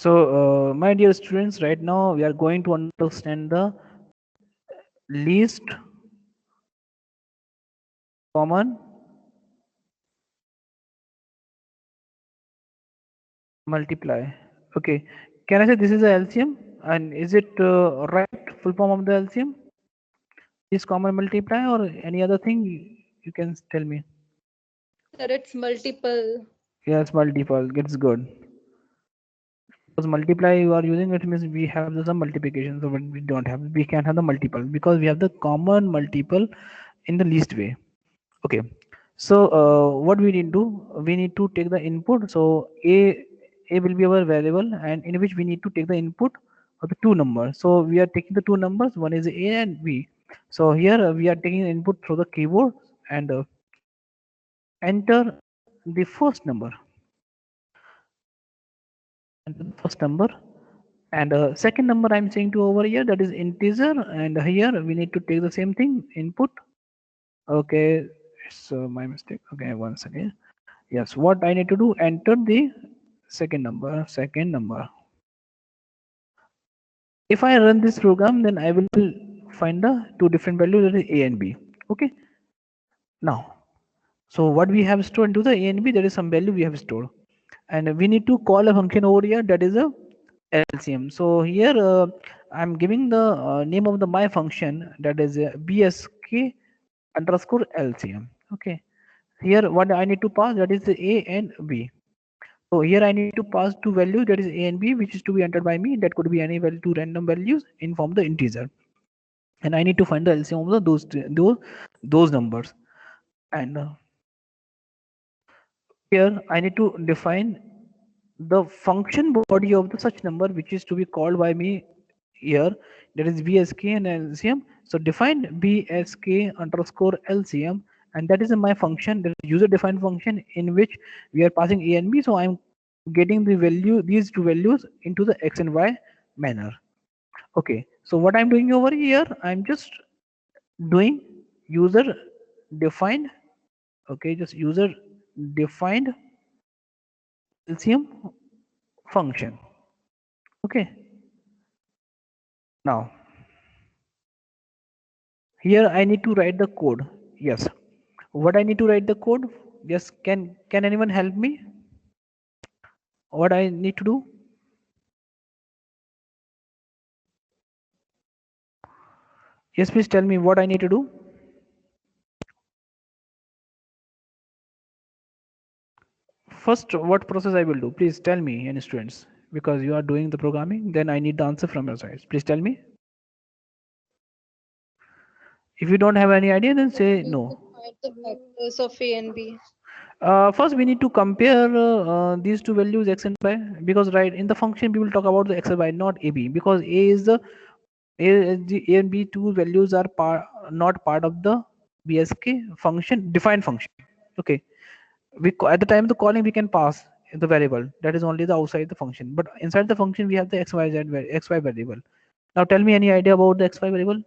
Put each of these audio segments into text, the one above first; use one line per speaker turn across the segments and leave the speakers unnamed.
So, my dear students, right now we are going to understand the least common multiply. Okay, can I say this is a LCM? And is it right full form of the LCM? Is common multiply or any other thing? You can tell me.
Sir, it's multiple.
Yes, multiple. It's good. Because multiply you are using it means we have some multiplication. So when we don't have, we can have the multiple because we have the common multiple in the least way. Okay, so what we need to do, we need to take the input. So a will be our variable, and in which we need to take the input of the two numbers. So we are taking the two numbers, one is a and b. So here we are taking the input through the keyboard and enter the first number, enter the first number, and second number I'm saying to over here, that is integer, and here we need to take the same thing input. Okay, so my mistake. Okay, once again. Yes, what I need to do, enter the second number. If I run this program, then I will find the two different values, that is a and b. Okay, now, so what we have stored into the a and b, there is some value we have stored, and we need to call a function over here, that is a LCM. So here I'm giving the name of the my function, that is bsk underscore LCM. Okay, here what I need to pass, that is the a and b. So here I need to pass two values, that is a and b, which is to be entered by me. That could be any value, two random values in form the integer, and I need to find the LCM of those numbers. And here I need to define the function body of the such number, which is to be called by me here. That is bsk and LCM. So define bsk underscore LCM, and that is my function, the user defined function, in which we are passing a and b. So I'm getting the value, these two values, into the x and y manner. Okay, so what I'm doing over here, I'm just doing user defined. Okay, just user defined LCM function. Okay, now here I need to write the code. Yes, what I need to write the code? Yes, can anyone help me? What I need to do? Yes, please tell me what I need to do. First, what process I will do? Please tell me, any students, because you are doing the programming. Then I need the answer from your side. Please tell me. If you don't have any idea, then
Sir,
say
we need
no.
to find the factors of A and B.
First, we need to compare these two values x and y, because right in the function we will talk about the x and y, not a b, because a and b two values are not part of the bsk function defined function. Okay, at the time of the calling we can pass the variable that is only the outside the function, but inside the function we have the xy variable. Now tell me any idea about the xy variable.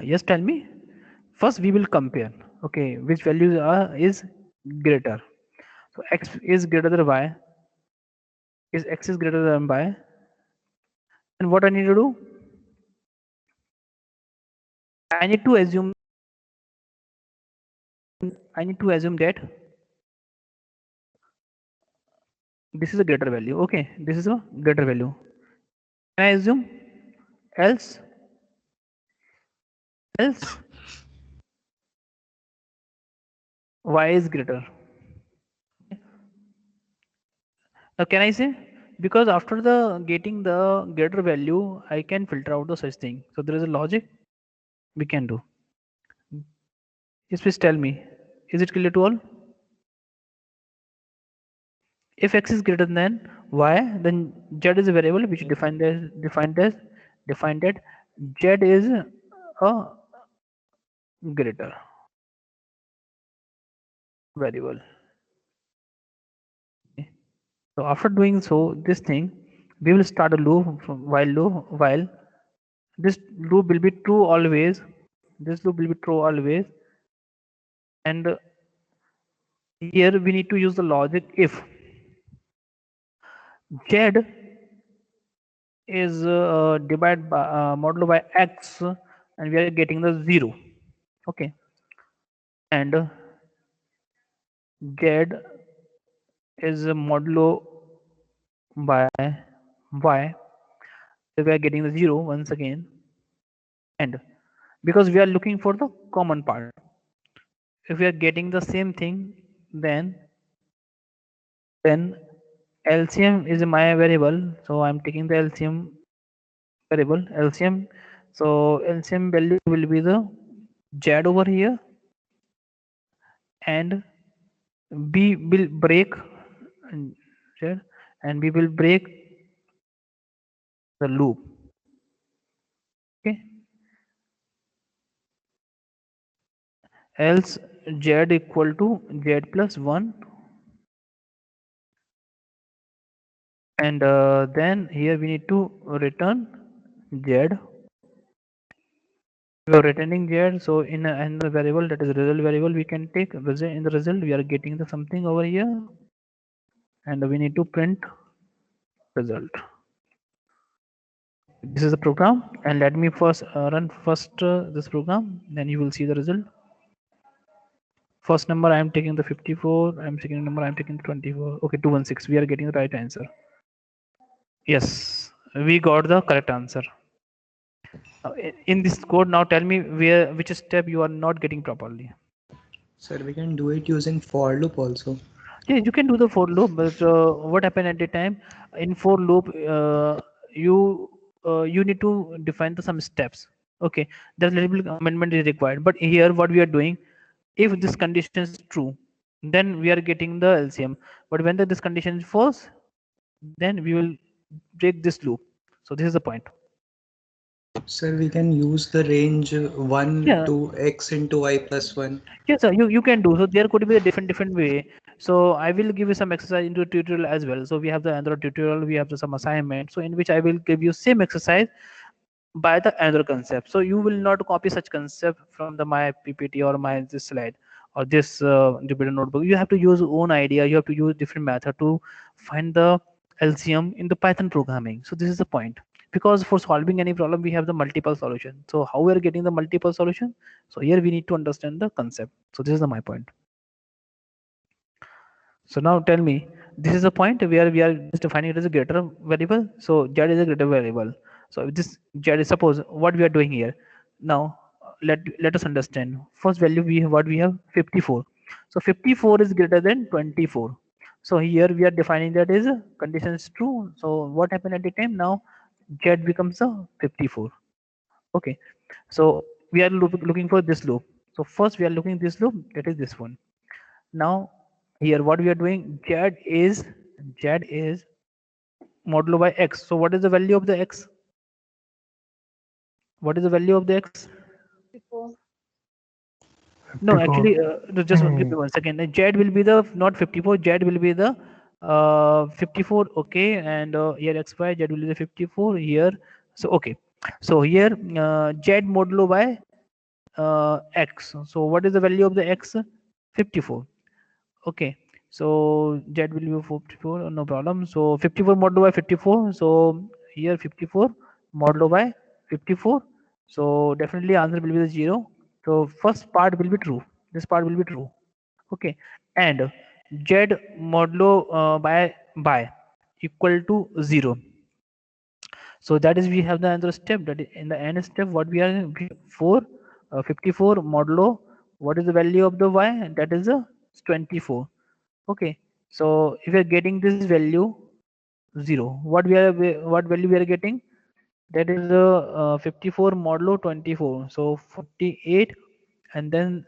Yes, tell me. First we will compare, okay, which values are is greater. So x is greater than y, is x is greater than y, and what I need to do, I need to assume, that this is a greater value. Okay, this is a greater value. Can I assume? Else else y is greater. Now can I say, because after the getting the greater value I can filter out the such thing, so there is a logic we can do. Yes, please tell me, is it clear to all? If x is greater than y, then z is a variable which defined that z is a greater variable. Okay. So after doing so this thing, we will start a loop while this loop will be true always. This loop will be true always, and Here we need to use the logic if z is divided by modulo by x, and we are getting the 0. Okay, and z is modulo by y, so we are getting the 0 once again. And because we are looking for the common part, if we are getting the same thing, then then LCM is my variable, so I'm taking the LCM variable LCM. So LCM value will be the z over here, and B will break z, and we will break the loop. Okay, else z equal to z plus 1, and then here we need to return z. We are returning z, so in the variable, that is result variable, we can take result. In the result we are getting the something over here, and we need to print result. This is the program, and let me first run first this program, then you will see the result. First number I am taking the 54, I am second number I am taking 24. Okay, 216, we are getting the right answer. Yes, we got the correct answer. In this code, now tell me where which step you are not getting properly.
Sir, we can do it using for loop also.
Yeah, you can do the for loop, but what happened at the time in for loop, you need to define some steps. Okay, there's a little bit amendment is required, but here what we are doing, if this condition is true, then we are getting the LCM. But when this condition is false, then we will break this loop. So this is the point.
Sir, we can use the range 1
Yeah.
to x into y plus 1.
Yes, sir, you can do. So there could be a different way. So I will give you some exercise into tutorial as well. So we have the another tutorial, we have some assignment. So in which I will give you same exercise by the another concept. So you will not copy such concept from the my PPT or my this slide or this Jupyter notebook. You have to use own idea. You have to use different method to find the LCM in the Python programming. So this is the point. Because for solving any problem, we have the multiple solution. So how we are getting the multiple solution? So here we need to understand the concept. So this is my point. So now tell me, this is a point where we are just defining it as a greater variable. So z is a greater variable. So if this z is, suppose what we are doing here. Now let us understand. First value we have, what we have, 54. So 54 is greater than 24. So here we are defining that is condition is true. So what happened at the time, now z becomes a 54. Okay. So we are looking for this loop. So first we are looking this loop, that is this one. Now here what we are doing, z is modulo by x. So what is the value of the x? What is the value of the x?
Before.
No,
54.
actually, just give me 1 second. Z will be the not 54. Z will be the 54. Okay, and here x y z will be the 54 here. So okay, so here z modulo by x. So what is the value of the x? 54. Okay, so z will be 54, no problem. So 54 modulo by 54. So here 54 modulo by 54. So definitely answer will be the 0. So first part will be true. This part will be true. Okay, and z modulo by equal to 0. So that is we have the another step, that is in the end step what we are we 4 54 modulo, what is the value of the y, that is a 24. Okay, so if we are getting this value 0, what value we are getting, that is 54 modulo 24, so 48, and then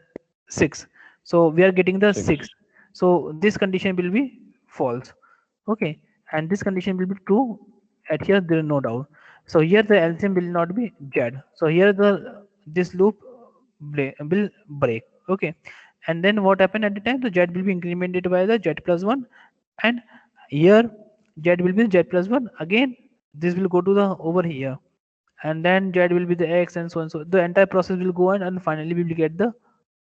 6. So we are getting the 6.
6.
So this condition will be false. Okay, and this condition will be true at here, there is no doubt. So here the LCM will not be z. So here the this loop will break. Okay, and then what happened at the time, the z will be incremented by the z plus 1, and here z will be z plus 1 again. This will go to the over here, and then z will be the x, and so on. So the entire process will go on, and finally we will get the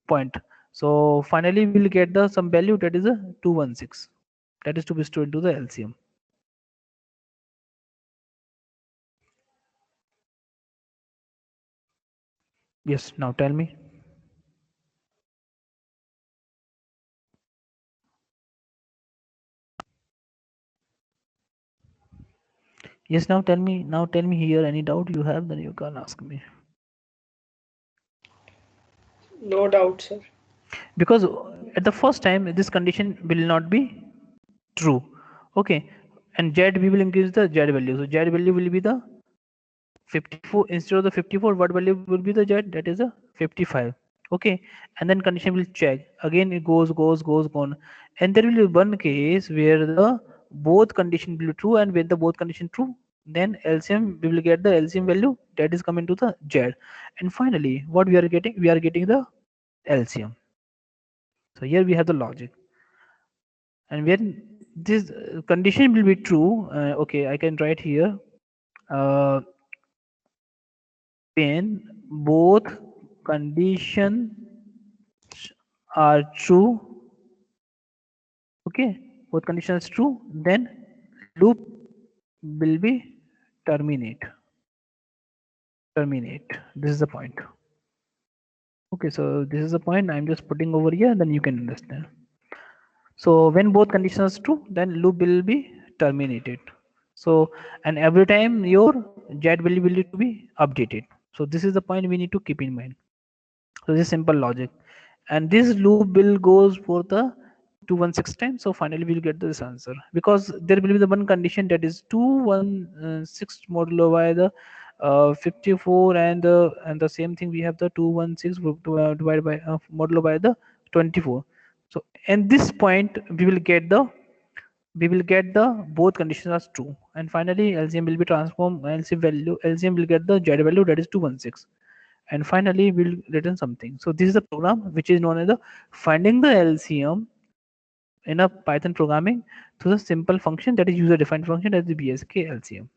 point. So finally we will get the some value that is a 216, that is to be stored into the LCM. Yes, now tell me. Yes, now tell me. Now tell me here. Any doubt you have, then you can ask me.
No doubt, sir.
Because at the first time this condition will not be true. Okay, and z we will increase the z value. So z value will be the 54. Instead of the 54, what value will be the z? That is a 55. Okay, and then condition will check again. It goes on, and there will be one case where the both condition will be true, and when the both condition true, then LCM we will get the LCM value that is coming to the z. And finally what we are getting? We are getting the LCM. So here we have the logic, and when this condition will be true, okay, I can write here, uh, when both conditions are true, okay, both conditions true, then loop will be terminate. Terminate. This is the point. Okay, so this is the point. I'm just putting over here, then you can understand. So when both conditions true, then loop will be terminated. So and every time your jet value will need to be updated. So this is the point we need to keep in mind. So this is simple logic, and this loop will goes for the 216 times. So finally we'll get this answer, because there will be the one condition that is 216 modulo by the 54, and the same thing we have the 216 divided by modulo by the 24. So in this point we will get the both conditions as true, and finally LCM will be transformed. LCM will get the z value that is 216, and finally we'll return something. So this is the program which is known as the finding the LCM in a Python programming through the simple function that is user defined function, that is the BSK LCM.